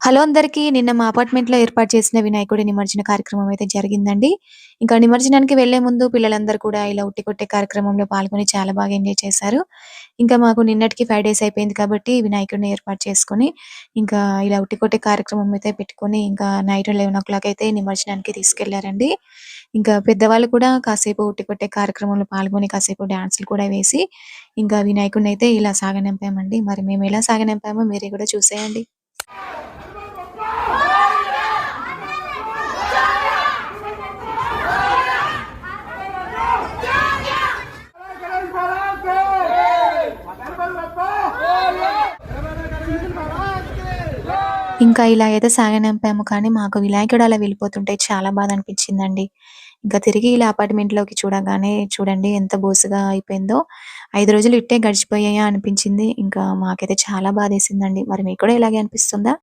Hello అందరికీ. నిన్న మా అపార్ట్మెంట్‌లో ఏర్పాటు చేసిన వినాయకుడి నిమజ్జన కార్యక్రమం అయితే జరిగిందండి. ఇంకా నిమజ్జనానికి వెళ్ళే ముందు పిల్లలందరూ కూడా ఇలా ఉట్టి కొట్టే కార్యక్రమంలో పాల్గొని చాలా బాగా ఎంజాయ్ చేశారు. ఇంకా మాకు నిన్నటికి 5 డేస్ అయిపోయింది కాబట్టి వినాయకుడిని ఏర్పాటు చేసుకొని, ఇంకా ఇలా ఉట్టి కొట్టే కార్యక్రమం అయితే పెట్టుకొని, ఇంకా నైట్ 11:00 అయితే నిమజ్జనానికి తీసుకెళ్లారండి. ఇంకా పెద్దవాళ్ళు కూడా కాసేపు ఉట్టి కొట్టే కార్యక్రమంలో పాల్గొని, కాసేపు డాన్సులు కూడా వేసి, ఇంకా వినాయకుడినైతే ఇలా సాగనంపామండి. మరి మేము ఎలా సాగనంపామో మీరు కూడా చూసేయండి. ఇంకా ఇలా అయితే సాగనంపాము కానీ, మాకు వినాయకుడు అలా వెళ్ళిపోతుంటే చాలా బాధ అనిపించిందండి. ఇంకా తిరిగి ఇలా అపార్ట్మెంట్‌లోకి చూడగానే చూడండి ఎంత బోసిగా అయిపోయిందో. 5 రోజులు ఇట్టే గడిచిపోయాయా అనిపించింది. ఇంకా మాకైతే చాలా బాధేసిందండి. మరి మీకు కూడా ఇలాగే అనిపిస్తుందా?